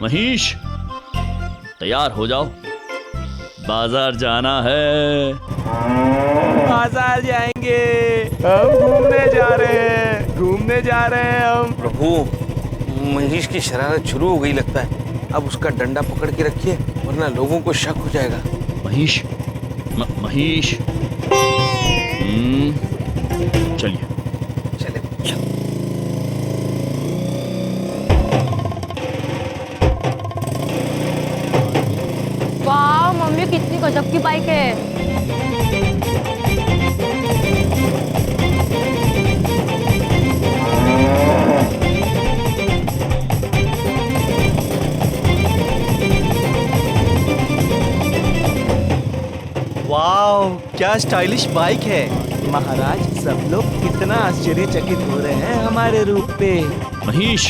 महेश, तैयार हो जाओ, बाजार जाना है। बाजार जाएंगे? हम घूमने जा रहे हैं हम। प्रभु, महेश की शरारत शुरू हो गई लगता है। अब उसका डंडा पकड़ के रखिए, वरना लोगों को शक हो जाएगा। महेश, महेश, चलिए। चले। वाह मम्मी, कितनी गजब की बाइक है। वाह, क्या स्टाइलिश बाइक है। महाराज, सब लोग कितना आश्चर्यचकित हो रहे हैं हमारे रूप पे। महेश,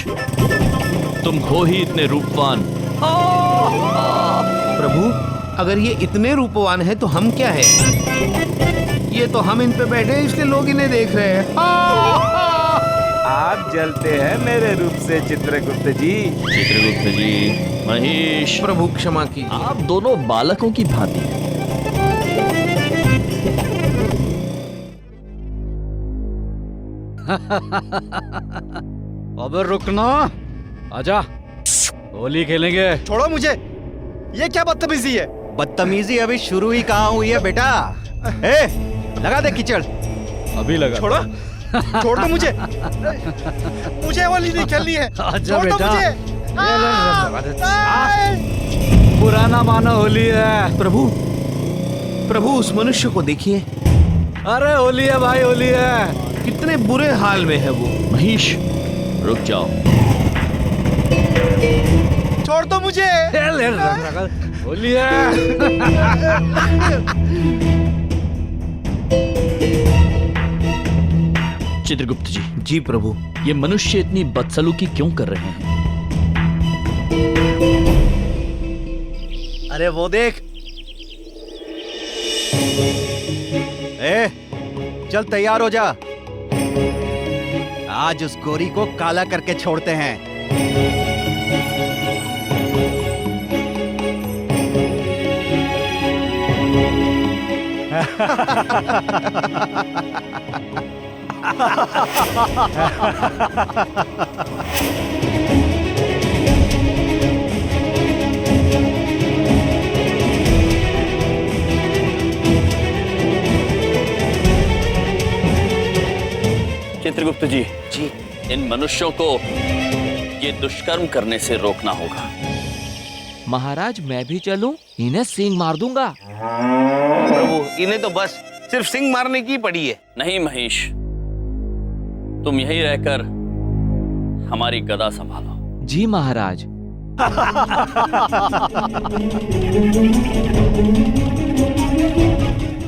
तुम हो ही इतने रूपवान। प्रभु, अगर ये इतने रूपवान है तो हम क्या है? ये तो हम इन पे बैठे हैं, इसलिए लोग इन्हें देख रहे हैं। आप जलते हैं मेरे रूप से चित्रगुप्त जी। चित्रगुप्त जी, महेश, प्रभु क्षमा कीजिए। आप दोनों बालकों की भांति हैं। अबे रुकना, आजा, होली खेलेंगे। छोड़ो मुझे, ये क्या बदतमीजी है? बदतमीजी अभी शुरू ही कहाँ हुई है बेटा। ए, लगा दे कीचड़। अभी लगा। छोड़ो, छोड़ दो मुझे। मुझे होली नहीं खेलनी है। आजा छोड़ दो बेटा। मुझे। पुराना मानो होली है। प्रभु उस मनुष्य को देखिए, अरे होली है भाई, होली है। कितने बुरे हाल में है वो। महेश, रुक जाओ। छोड़ दो मुझे। होली है। चित्रगुप्त जी, जी प्रभु। ये मनुष्य इतनी बदसलूकी क्यों कर रहे हैं? अरे वो देख। ए, चल तैयार हो जा। आज उस गोरी को काला करके छोड़ते हैं। चित्रगुप्त जी, इन मनुष्यों को ये दुष्कर्म करने से रोकना होगा। महाराज, मैं भी चलूं? इन्हें सींग मार दूंगा। प्रभु, इन्हें तो बस सिर्फ सिंग मारने की पड़ी है। नहीं महेश, तुम यहीं रहकर हमारी गदा संभालो। जी महाराज।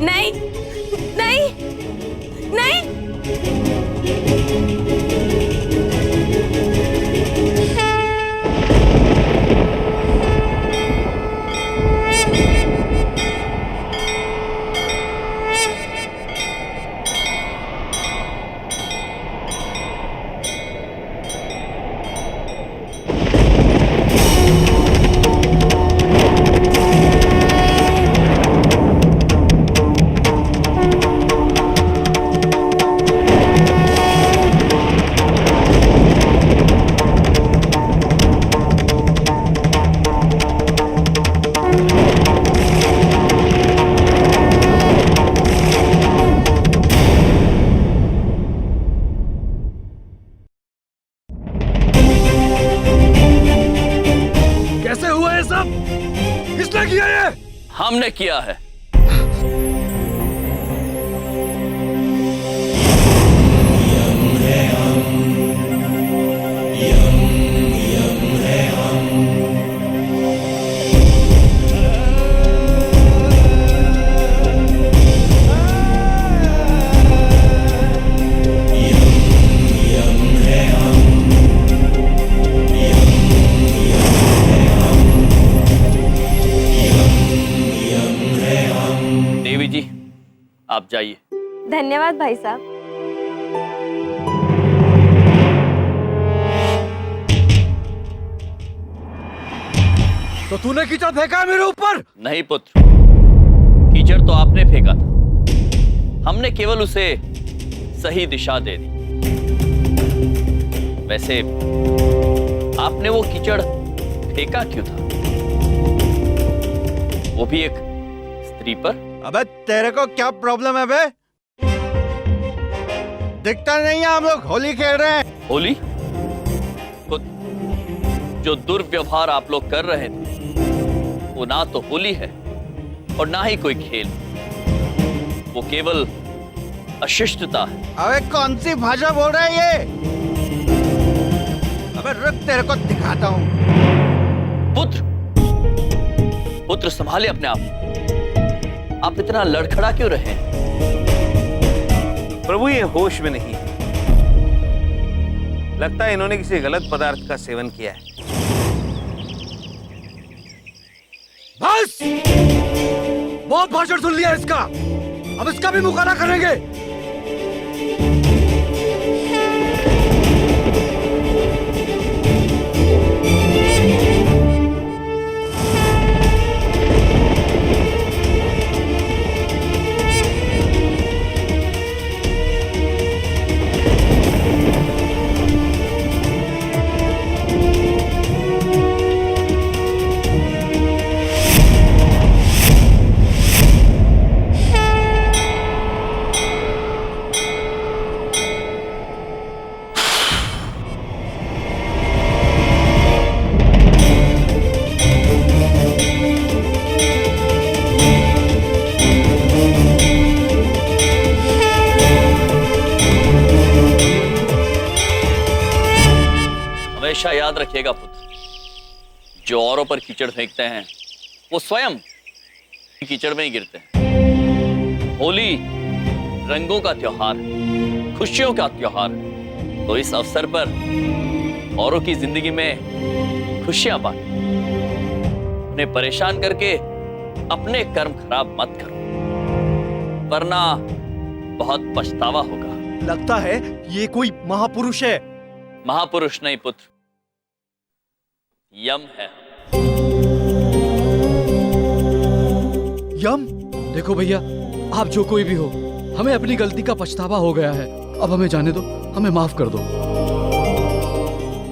नहीं नहीं नहीं। हमने किया है। आप जाइए। धन्यवाद भाई साहब। तो तूने कीचड़ फेंका मेरे ऊपर? नहीं पुत्र, कीचड़ तो आपने फेंका था, हमने केवल उसे सही दिशा दे दी। वैसे आपने वो कीचड़ फेंका क्यों था? वो भी एक स्त्री पर? अबे तेरे को क्या प्रॉब्लम है बे? दिखता नहीं है हम लोग होली खेल रहे हैं। होली? जो दुर्व्यवहार आप लोग कर रहे थे वो ना तो होली है और ना ही कोई खेल, वो केवल अशिष्टता है। अबे कौन सी भाषा बोल रहा है ये? अबे रुक, तेरे को दिखाता हूँ। पुत्र, पुत्र संभाले अपने आप इतना लड़खड़ा क्यों रहे? प्रभु ये होश में नहीं है, लगता है इन्होंने किसी गलत पदार्थ का सेवन किया है। बस, बहुत भाषण सुन लिया इसका, अब इसका भी मुकाबला करेंगे। हमेशा याद रखिएगा पुत्र, जो औरों पर कीचड़ फेंकते हैं वो स्वयं कीचड़ में ही गिरते हैं। होली रंगों का त्योहार, खुशियों का त्योहार, तो इस अवसर पर औरों की जिंदगी में खुशियां बांट, उन्हें परेशान करके अपने कर्म खराब मत करो, वरना बहुत पछतावा होगा। लगता है ये कोई महापुरुष है। महापुरुष नहीं पुत्र, यम है। यम? देखो भैया, आप जो कोई भी हो, हमें अपनी गलती का पछतावा हो गया है। अब हमें जाने दो, हमें माफ कर दो।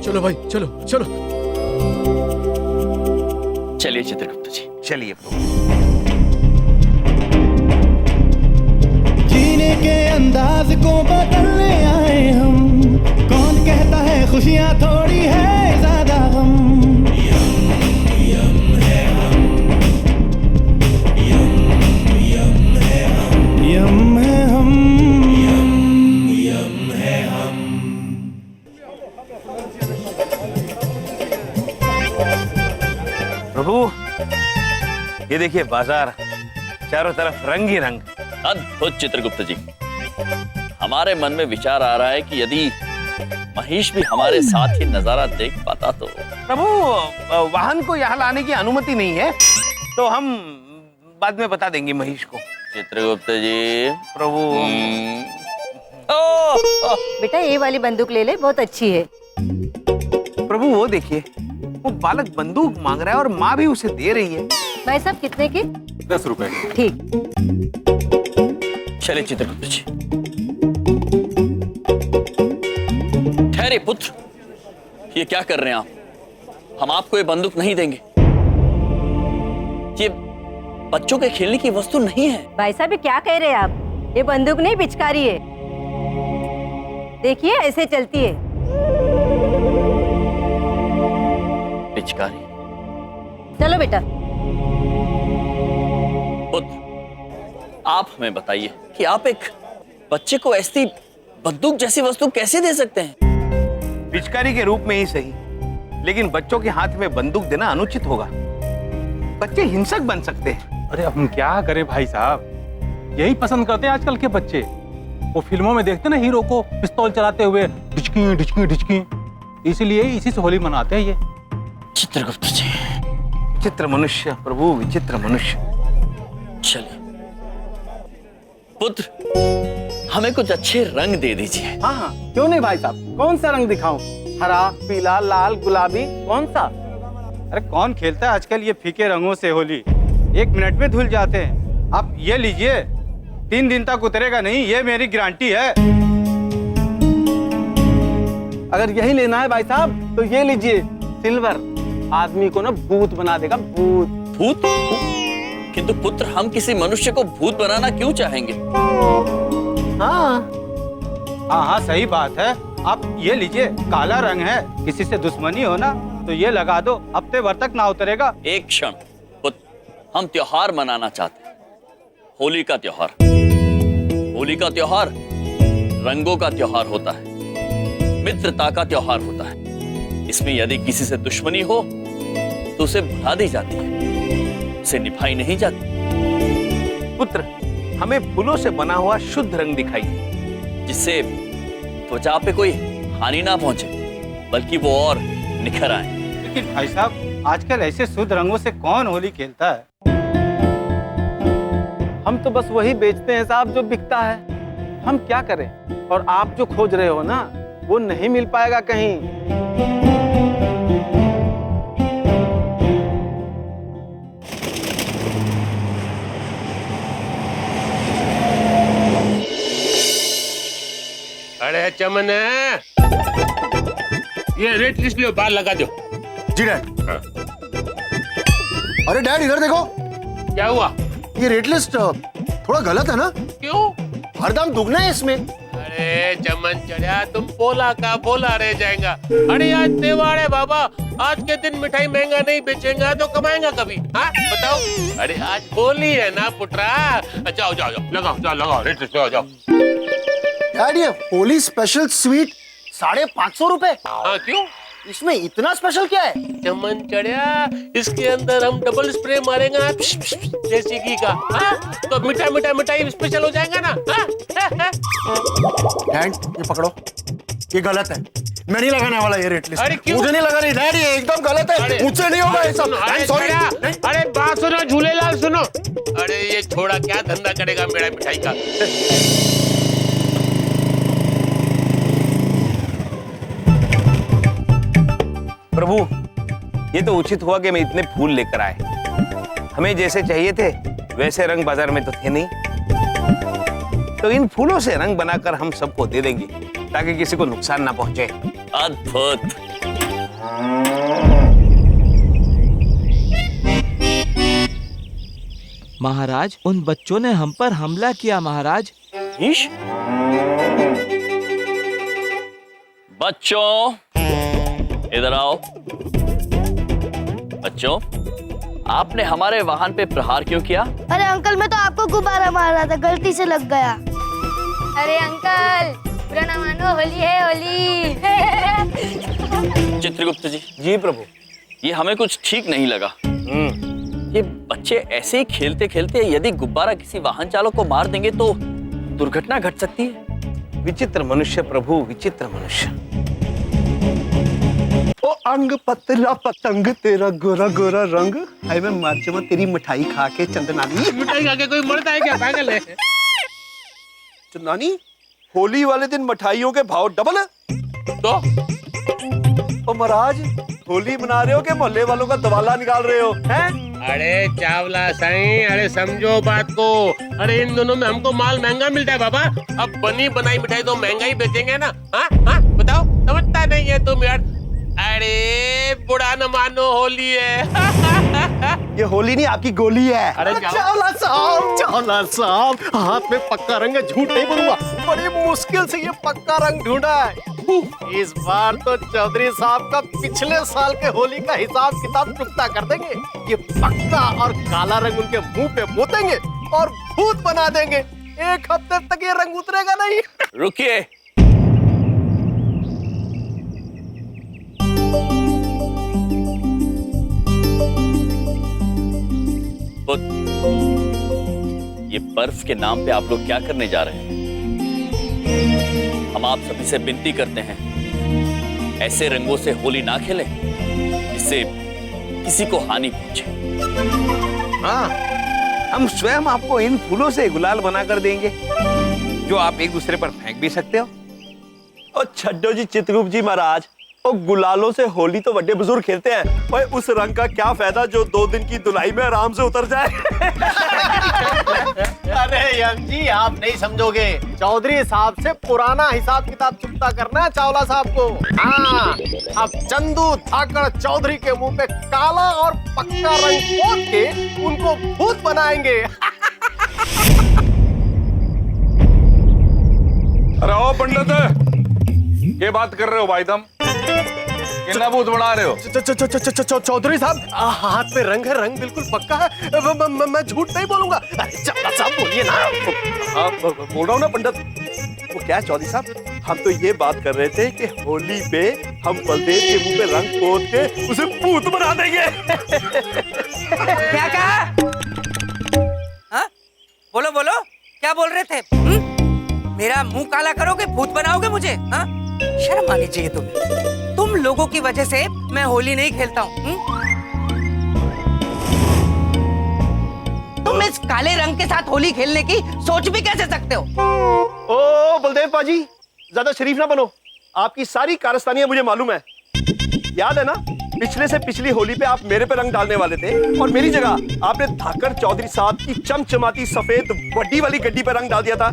चलो भाई, चलो चलो। चलिए चित्रगुप्त जी, चलिए प्रभु। जीने के अंदाज को बदलने आए हम, कौन कहता है खुशियां थोड़ी है ज्यादा गम। यम है हम, यम है हम। प्रभु ये देखिए बाजार, चारों तरफ रंग ही रंग। अद्भुत चित्रगुप्त जी, हमारे मन में विचार आ रहा है कि यदि महेश भी हमारे साथ ही नजारा देख पाता तो। प्रभु वाहन को यहाँ लाने की अनुमति नहीं है, तो हम बाद में बता देंगे महेश को। चित्रगुप्त जी। प्रभु बेटा ये वाली बंदूक ले ले, बहुत अच्छी है। प्रभु वो देखिए, वो बालक बंदूक मांग रहा है और माँ भी उसे दे रही है। भाई साहब कितने की? 10 रुपए। ठीक। चलिए चित्रगुप्त जी। ठहरे पुत्र, ये क्या कर रहे हैं आप? हम आपको ये बंदूक नहीं देंगे, ये बच्चों के खेलने की वस्तु नहीं है। भाई साहब ये क्या कह रहे हैं आप? ये बंदूक नहीं, पिचकारी है। देखिए ऐसे चलती है। पिचकारी? चलो बेटा। पुत्र, आप हमें बताइए कि आप एक बच्चे को ऐसी बंदूक जैसी वस्तु कैसे दे सकते हैं? पिचकारी के रूप में ही सही, लेकिन बच्चों के हाथ में बंदूक देना अनुचित होगा। बच्चे हिंसक बन सकते हैं। अरे हम क्या करें भाई साहब, यही पसंद करते हैं आजकल के बच्चे। वो फिल्मों में देखते ना हीरो को पिस्तौल चलाते हुए, ढिचकी ढिचकी ढिचकी, इसीलिए इसी से होली मनाते हैं ये। चित्रगुप्त जी। विचित्र मनुष्य प्रभु, विचित्र मनुष्य। चलिए पुत्र, हमें कुछ अच्छे रंग दे दीजिए। हाँ हाँ क्यों नहीं भाई साहब, कौन सा रंग दिखाऊं? हरा, पीला, लाल, गुलाबी, कौन सा? अरे कौन खेलता है आजकल ये फीके रंगों से होली, 1 मिनट में धुल जाते हैं। आप ये लीजिए, 3 दिन तक उतरेगा नहीं, ये मेरी गारंटी है। अगर यही लेना है भाई साहब तो ये लीजिए, सिल्वर। आदमी को ना भूत बना देगा, भूत। भूत? किंतु पुत्र, हम किसी मनुष्य को भूत बनाना क्यों चाहेंगे? हाँ, सही बात है। आप ये लीजिए, काला रंग है, किसी से दुश्मनी हो ना तो ये लगा दो, हफ्ते भर तक ना उतरेगा। एक क्षण पुत्र, हम त्योहार मनाना चाहते हैं, होली का त्योहार। होली का त्योहार रंगों का त्योहार होता है, मित्रता का त्योहार होता है। इसमें यदि किसी से दुश्मनी हो तो उसे भुला दी जाती है, उसे निभाई नहीं जाती। पुत्र, हमें फूलों से बना हुआ शुद्ध रंग दिखाइए, जिससे त्वचा पे कोई हानि ना पहुंचे, बल्कि वो और निखर आए। लेकिन भाई साहब, आजकल ऐसे शुद्ध रंगों से कौन होली खेलता है? हम तो बस वही बेचते हैं साहब जो बिकता है। हम क्या करें? और आप जो खोज रहे हो ना, वो नहीं मिल पाएगा कहीं। अरे चमन, ये रेट लिस्ट लो, बाहर लगा दो। जी डैड। अरे डैड इधर देखो। क्या हुआ? ये रेट लिस्ट थोड़ा गलत है ना? क्यों? हर दाम दुगना है इसमें। अरे चमन चढ़िया, तुम बोला का बोला रह जाएगा। अरे आज त्योहार है बाबा, आज के दिन मिठाई महंगा नहीं बेचेंगा तो कमाएंगा कभी? हाँ बताओ। अरे आज होली है ना पुत्रा। जाओ जाओ जाओ, लगाओ, जाओ लगाओ, रेट लिस्ट लगाओ, जाओ। डैड ये होली स्पेशल स्वीट 550 रुपए। हाँ क्यों? इसमें इतना स्पेशल क्या है? चमन चढ़िया, इसके अंदर हम डबल स्प्रे मारेंगे देसी घी का। हाँ? तो मीठा मीठा मिठाई स्पेशल हो जाएगा ना। डैड ये पकड़ो, ये गलत है, मैं नहीं लगाने वाला ये रेट लिस्ट। अरे क्यों? मुझे नहीं लगा रही डैड, ये एकदम गलत है, मुझसे नहीं होगा ये सब। सॉरी। अरे बात सुनो झूलेलाल, सुनो। अरे ये छोड़ा क्या धंधा करेगा मेरा मिठाई का? प्रभु, ये तो उचित हुआ कि मैं इतने फूल लेकर आए। हमें जैसे चाहिए थे वैसे रंग बाजार में तो थे नहीं, तो इन फूलों से रंग बनाकर हम सबको दे देंगे ताकि किसी को नुकसान ना पहुंचे। अद्भुत। महाराज, उन बच्चों ने हम पर हमला किया महाराज। ईश? बच्चों इधर आओ। बच्चों, आपने हमारे वाहन पे प्रहार क्यों किया? अरे अंकल, मैं तो आपको गुब्बारा मार रहा था, गलती से लग गया। अरे अंकल, बुरा ना मानो, होली है होली। चित्रगुप्त जी। जी प्रभु। ये हमें कुछ ठीक नहीं लगा। ये बच्चे ऐसे ही खेलते खेलते यदि गुब्बारा किसी वाहन चालक को मार देंगे तो दुर्घटना घट सकती है। विचित्र मनुष्य प्रभु, विचित्र मनुष्य। ओ अंग पतला पतंग तेरा गोरा गोरा रंग, हाय मैं मर जाऊं तेरी मिठाई खा के चंदनानी। मिठाई खा के कोई मरता है क्या? पागल है? चंदनानी, होली वाले दिन मिठाइयों के भाव डबल है तो? ओ महाराज, होली मना रहे हो कि मोहल्ले वालों का दवाला निकाल रहे हो हैं? अरे चावला साईं, अरे समझो बात को। अरे इन दोनों में हमको माल महंगा मिलता है बाबा, अब बनी बनाई मिठाई तो महंगा ही बेचेंगे ना। हाँ हाँ बताओ, समझता नहीं है तुम यार। अरे बुरा न मानो, होली है। ये होली नहीं, आपकी गोली है। अरे चावला साहब, हाथ में पक्का रंग है, झूठ नहीं बोलूंगा, बड़ी मुश्किल से ये पक्का रंग ढूंढा है। इस बार तो चौधरी साहब का पिछले साल के होली का हिसाब किताब चुकता कर देंगे। ये पक्का और काला रंग उनके मुंह पे पोतेंगे और भूत बना देंगे। 1 हफ्ते तक ये रंग उतरेगा नहीं। रुकिए। ये बर्फ के नाम पे आप लोग क्या करने जा रहे हैं? हम आप सभी से विनती करते हैं, ऐसे रंगों से होली ना खेलें जिससे किसी को हानि पहुंचे। हाँ, हम स्वयं आपको इन फूलों से गुलाल बनाकर देंगे जो आप एक दूसरे पर फेंक भी सकते हो। और छड्डो जी चित्रगुप्त जी महाराज, और गुलालों से होली तो बड़े बुजुर्ग खेलते हैं। ओए उस रंग का क्या फायदा जो 2 दिन की धुलाई में आराम से उतर जाए। अरे यम जी आप नहीं समझोगे, चौधरी साहब से पुराना हिसाब किताब चुकता करना है चावला साहब को। हाँ, अब चंदू धाकड़ चौधरी के मुंह पे काला और पक्का रंग पोत के उनको भूत बनाएंगे। अरे ओ पंडित, ये बात कर रहे हो भाई तुम? कितना भूत बना रहे हो? चौधरी साहब हाथ पे रंग है, रंग बिल्कुल पक्का है, मैं झूठ नहीं बोलूंगा। अरे चावला साहब बोलिए ना। हाँ बोल रहा हूँ ना पंडित। वो क्या चौधरी साहब, हम तो ये बात कर रहे थे कि होली पे हम बलदेव के मुंह पे रंग पोत के उसे भूत बना देंगे। क्या कहा? हाँ? बोलो बोलो, क्या बोल रहे थे? मेरा मुंह काला करोगे, भूत बनाओगे मुझे? हाँ? शर्म आनी चाहिए तुम्हें। तुम लोगों की वजह से मैं होली नहीं खेलता हूँ। तुम इस काले रंग के साथ होली खेलने की सोच भी कैसे सकते हो? ओ बलदेव पाजी, ज्यादा शरीफ ना बनो। आपकी सारी कारस्तानियां मुझे मालूम है। याद है ना, पिछले से पिछली होली पे आप मेरे पे रंग डालने वाले थे और मेरी जगह आपने धाकड़ चौधरी साहब की चमचमाती सफेद बड़ी वाली गड्डी पे रंग डाल दिया था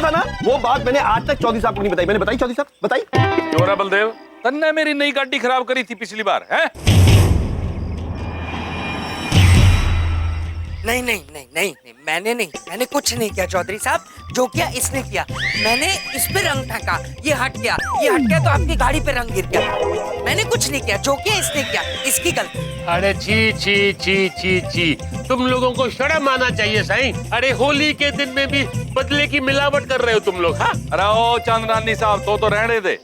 ना। वो बात मैंने आज तक चौधरी साहब को नहीं बताई। मैंने बताई चौधरी साहब? बताई क्यों रे बलदेव, तन्ने मेरी नई गाड़ी खराब करी थी पिछली बार है? नहीं, मैंने कुछ नहीं किया चौधरी साहब। जो किया इसने किया। मैंने इस पे रंग फेंका, ये हट गया तो आपकी गाड़ी पे रंग गिर गया। मैंने कुछ नहीं किया, जो किया इसने किया, इसकी गलती। अरे छी, तुम लोगों को शर्म आना चाहिए साईं। अरे होली के दिन में भी बदले की मिलावट कर रहे हो तुम लोग। हाँ? अरे ओ चंद्रानी साहब, तो रहने दे।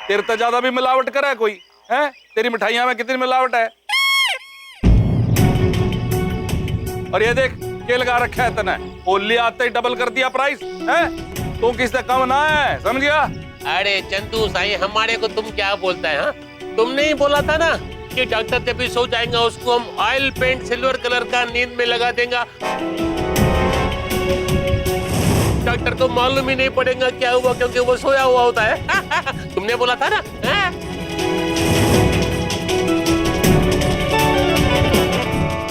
तेरे तो ज्यादा भी मिलावट करा है कोई है? तेरी मिठाइयां में कितनी मिलावट है? और ये देख के लगा रखा है तने, होली आते ही डबल कर दिया प्राइस है। तू किससे कम ना है, समझ गया? अरे चंदू साईं, हमारे को तुम क्या बोलता है? हाँ? तुमने ही बोला था ना कि डॉक्टर जब भी सो जाएगा उसको हम ऑयल पेंट सिल्वर कलर का नींद में लगा देंगे। डॉक्टर को मालूम ही नहीं पड़ेगा क्या हुआ, क्योंकि वो सोया हुआ होता है। तुमने बोला था ना।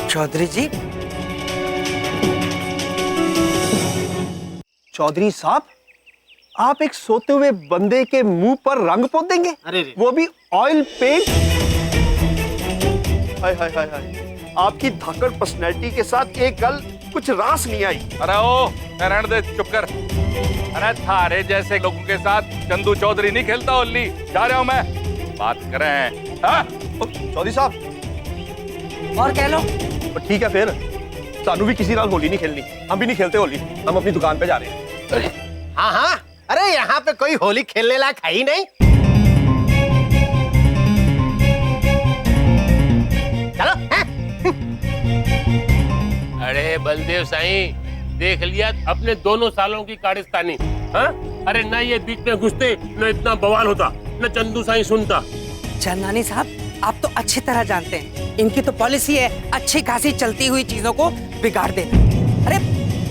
चौधरी जी, चौधरी साहब, आप एक सोते हुए बंदे के मुंह पर रंग पोत देंगे? अरे वो भी ऑयल पेंट? हाय। आपकी धाकड़ पर्सनैलिटी के साथ एक गल कुछ रास नहीं आई। अरे ओ रहने दे, चुप कर। अरे थारे जैसे लोगों के साथ चंदू चौधरी नहीं खेलता होली। जा रहा हूं मैं, बात करें। हाँ? चौधरी साहब और कह लो। ठीक है फिर, सानू भी किसी नाल होली नहीं खेलनी। हम भी नहीं खेलते होली, हम अपनी दुकान पे जा रहे हैं। हाँ, अरे यहाँ पे कोई होली खेलने लायक है ही नहीं। चलो। अरे बलदेव साईं, देख लिया अपने दोनों सालों की कारस्तानी। हाँ? अरे न ये बीच में घुसते, न इतना बवाल होता, न चंदू साईं सुनता। चंदानी साहब, आप तो अच्छी तरह जानते हैं इनकी तो पॉलिसी है अच्छी खासी चलती हुई चीजों को बिगाड़ देना। अरे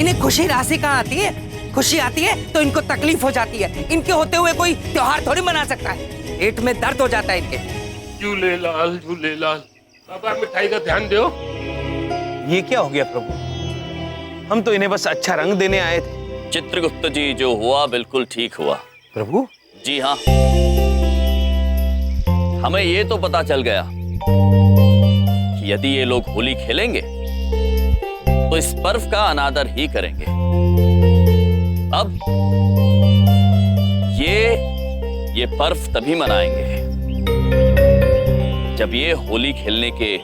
इन्हें खुशी राशि कहाँ आती है? खुशी आती है तो इनको तकलीफ हो जाती है। इनके होते हुए कोई त्योहार थोड़ी मना सकता है। पेट में दर्द हो जाता है इनके। झूलेलाल झूलेलाल। बाबा मिठाई का ध्यान दो। ये क्या हो गया प्रभु? हम तो इन्हें बस अच्छा रंग देने आए थे। चित्रगुप्त जी, जो हुआ बिल्कुल ठीक हुआ। प्रभु? जी हाँ, हमें ये तो पता चल गया कि यदि ये लोग होली खेलेंगे तो इस पर्व का अनादर ही करेंगे। अब ये पर्व तभी मनाएंगे जब ये होली खेलने के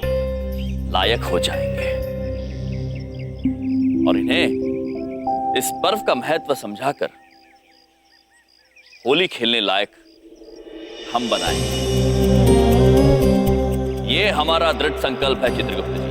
लायक हो जाएंगे और इन्हें इस पर्व का महत्व समझाकर होली खेलने लायक हम बनाएंगे। ये हमारा दृढ़ संकल्प है चित्रगुप्त जी।